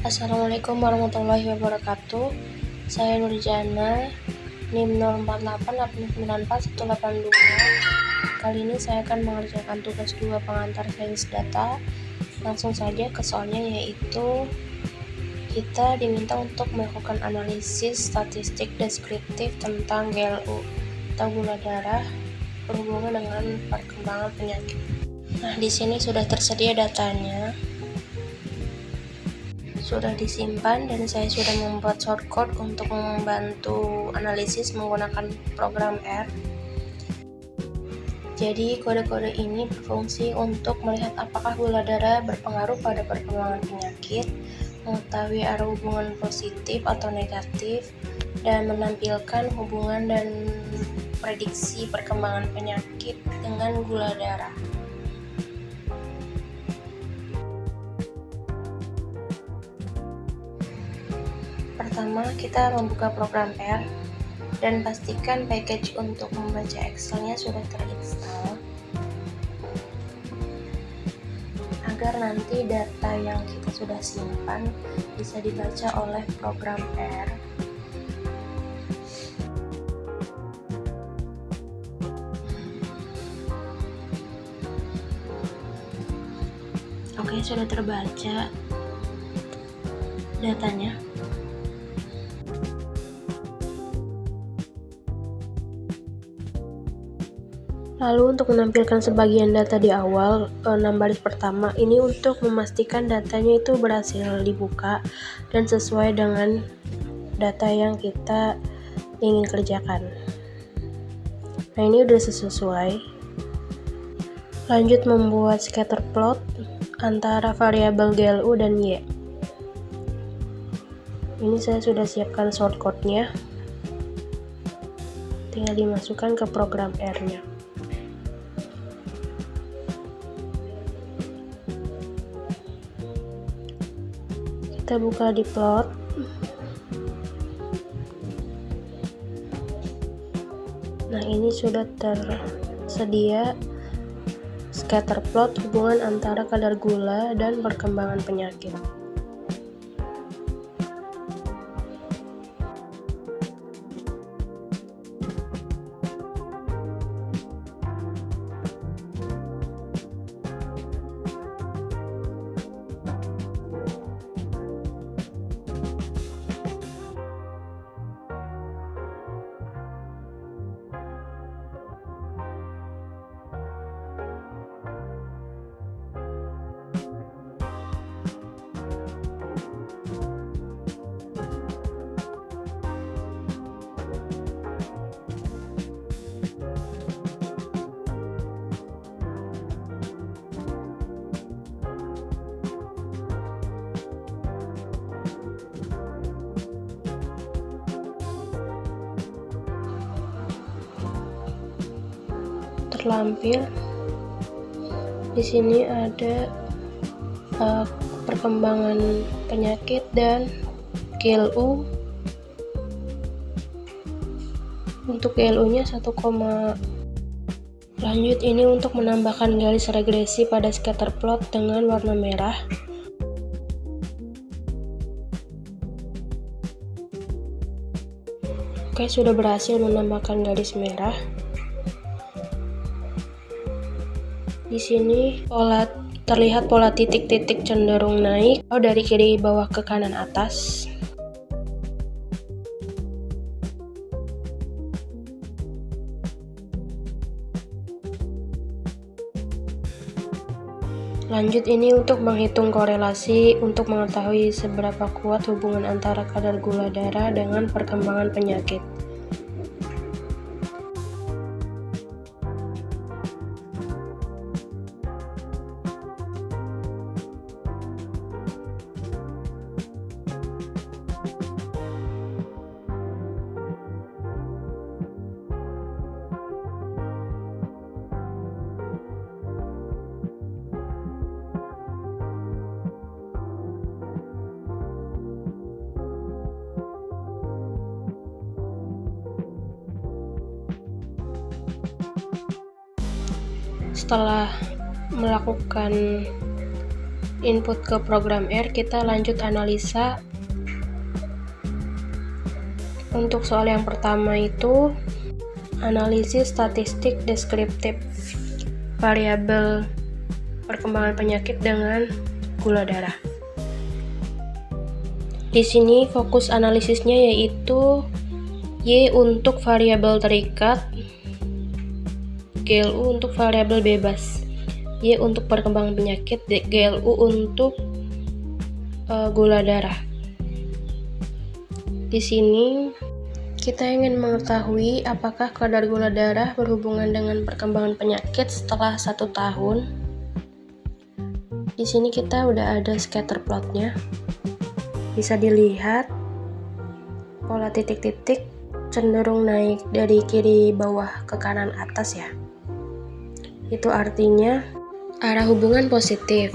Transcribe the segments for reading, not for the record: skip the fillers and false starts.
Assalamualaikum warahmatullahi wabarakatuh. Saya Nurjana, NIM 0488994182. Kali ini saya akan mengerjakan tugas 2 pengantar sains data. Langsung saja ke soalnya, yaitu kita diminta untuk melakukan analisis statistik deskriptif tentang GLU atau gula darah berhubungan dengan perkembangan penyakit. Nah, di sini sudah tersedia datanya. Sudah disimpan dan saya sudah membuat shortcode untuk membantu analisis menggunakan program R. Jadi kode-kode ini berfungsi untuk melihat apakah gula darah berpengaruh pada perkembangan penyakit, mengetahui arah hubungan positif atau negatif, dan menampilkan hubungan dan prediksi perkembangan penyakit dengan gula darah. Pertama, kita membuka program R dan pastikan package untuk membaca Excel-nya sudah terinstall agar nanti data yang kita sudah simpan bisa dibaca oleh program R. Oke, sudah terbaca datanya. Lalu untuk menampilkan sebagian data di awal 6 baris pertama ini untuk memastikan datanya itu berhasil dibuka dan sesuai dengan data yang kita ingin kerjakan. Nah, ini udah sesuai. Lanjut membuat scatter plot antara variabel GLU dan Y. Ini saya sudah siapkan shortcode-nya. Tinggal dimasukkan ke program R-nya. Kita buka di plot. Nah, ini sudah tersedia scatter plot hubungan antara kadar gula dan perkembangan penyakit. Terlampir di sini ada perkembangan penyakit dan GLU. Untuk GLU-nya 1, lanjut ini untuk menambahkan garis regresi pada scatter plot dengan warna merah. Oke, sudah berhasil menambahkan garis merah. Di sini terlihat pola titik-titik cenderung naik atau dari kiri bawah ke kanan atas. Lanjut ini untuk menghitung korelasi untuk mengetahui seberapa kuat hubungan antara kadar gula darah dengan perkembangan penyakit. Setelah melakukan input ke program R, kita lanjut analisa. Untuk soal yang pertama itu analisis statistik deskriptif variabel perkembangan penyakit dengan gula darah. Di sini fokus analisisnya yaitu Y untuk variabel terikat, GLU untuk variabel bebas, Y untuk perkembangan penyakit, GLU untuk gula darah. Di sini kita ingin mengetahui apakah kadar gula darah berhubungan dengan perkembangan penyakit setelah 1 tahun. Di sini kita udah ada scatter plotnya. Bisa dilihat pola titik-titik cenderung naik dari kiri bawah ke kanan atas ya. Itu artinya arah hubungan positif,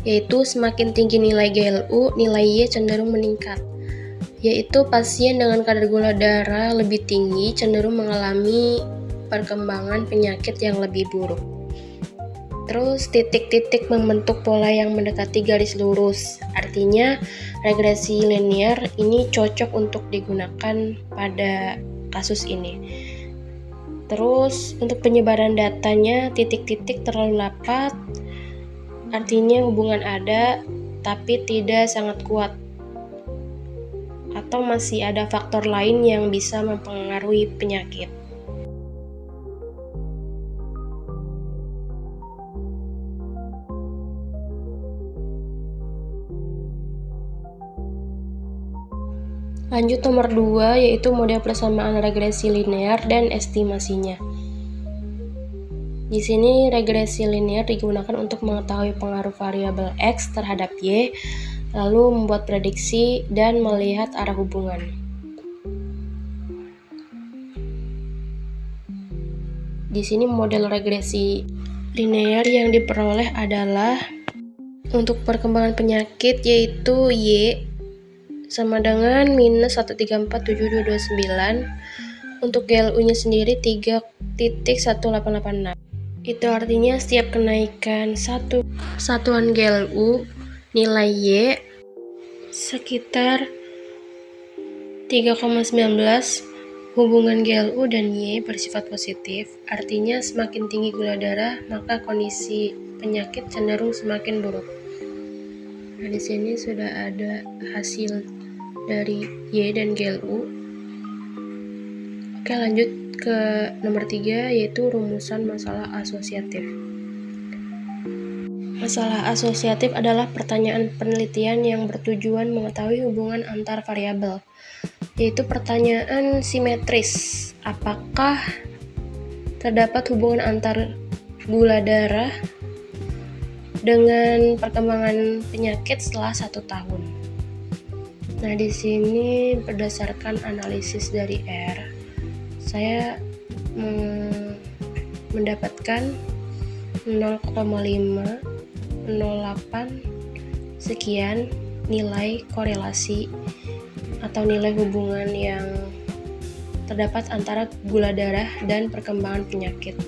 yaitu semakin tinggi nilai GLU, nilai Y cenderung meningkat. Yaitu pasien dengan kadar gula darah lebih tinggi cenderung mengalami perkembangan penyakit yang lebih buruk. Terus titik-titik membentuk pola yang mendekati garis lurus. Artinya regresi linear ini cocok untuk digunakan pada kasus ini. Terus untuk penyebaran datanya titik-titik terlalu rapat. Artinya hubungan ada tapi tidak sangat kuat. Atau masih ada faktor lain yang bisa mempengaruhi penyakit. Lanjut nomor 2 yaitu model persamaan regresi linear dan estimasinya. Di sini regresi linear digunakan untuk mengetahui pengaruh variabel X terhadap Y, lalu membuat prediksi dan melihat arah hubungan. Di sini model regresi linear yang diperoleh adalah untuk perkembangan penyakit yaitu Y sama dengan minus 1347229. Untuk GLU-nya sendiri 3.1886. Itu artinya setiap kenaikan satu satuan GLU nilai Y sekitar 3,19. Hubungan GLU dan Y bersifat positif, artinya semakin tinggi gula darah, maka kondisi penyakit cenderung semakin buruk. Nah, di sini sudah ada hasil dari Y dan GLU. Oke, lanjut ke nomor 3 yaitu rumusan masalah asosiatif. Masalah asosiatif adalah pertanyaan penelitian yang bertujuan mengetahui hubungan antar variabel, yaitu pertanyaan simetris. Apakah terdapat hubungan antar gula darah dengan perkembangan penyakit setelah 1 tahun? Nah, di sini berdasarkan analisis dari R, saya mendapatkan 0,508 sekian nilai korelasi atau nilai hubungan yang terdapat antara gula darah dan perkembangan penyakit.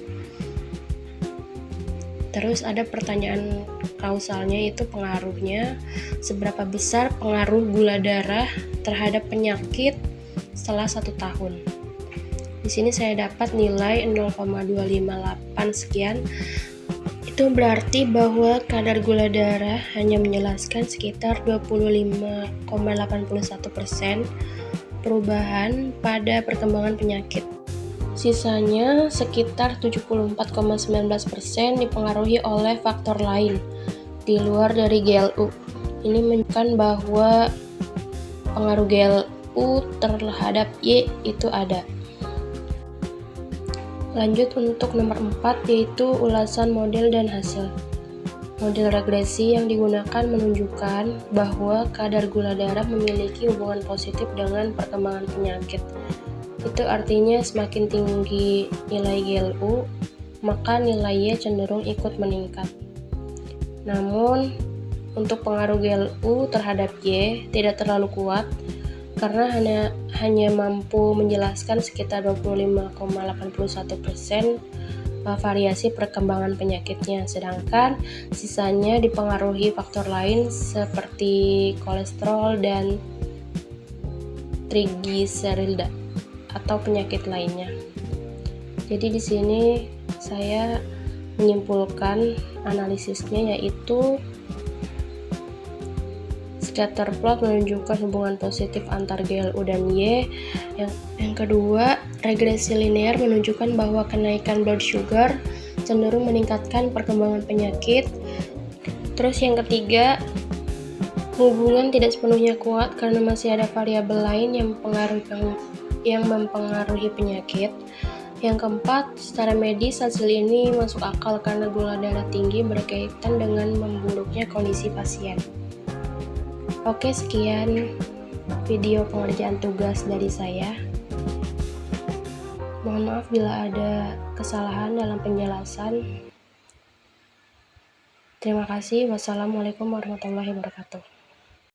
Terus ada pertanyaan kausalnya, yaitu pengaruhnya, seberapa besar pengaruh gula darah terhadap penyakit setelah 1 tahun. Di sini saya dapat nilai 0,258 sekian. Itu berarti bahwa kadar gula darah hanya menjelaskan sekitar 25,81% perubahan pada perkembangan penyakit. Sisanya sekitar 74,19% dipengaruhi oleh faktor lain di luar dari GLU. Ini menunjukkan bahwa pengaruh GLU terhadap Y itu ada. Lanjut untuk nomor 4 yaitu ulasan model dan hasil. Model regresi yang digunakan menunjukkan bahwa kadar gula darah memiliki hubungan positif dengan perkembangan penyakit. Itu artinya semakin tinggi nilai GLU, maka nilai Y cenderung ikut meningkat. Namun, untuk pengaruh GLU terhadap Y tidak terlalu kuat, karena hanya mampu menjelaskan sekitar 25,81% variasi perkembangan penyakitnya, sedangkan sisanya dipengaruhi faktor lain seperti kolesterol dan trigliserida atau penyakit lainnya. Jadi di sini saya menyimpulkan analisisnya, yaitu scatter plot menunjukkan hubungan positif antar GLU dan Y. Yang kedua, regresi linear menunjukkan bahwa kenaikan blood sugar cenderung meningkatkan perkembangan penyakit. Terus yang ketiga, hubungan tidak sepenuhnya kuat karena masih ada variabel lain yang mempengaruhi penyakit. Yang keempat, secara medis hasil ini masuk akal karena gula darah tinggi berkaitan dengan memburuknya kondisi pasien. Oke, sekian video pengerjaan tugas dari saya. Mohon maaf bila ada kesalahan dalam penjelasan. Terima kasih. Wassalamualaikum warahmatullahi wabarakatuh.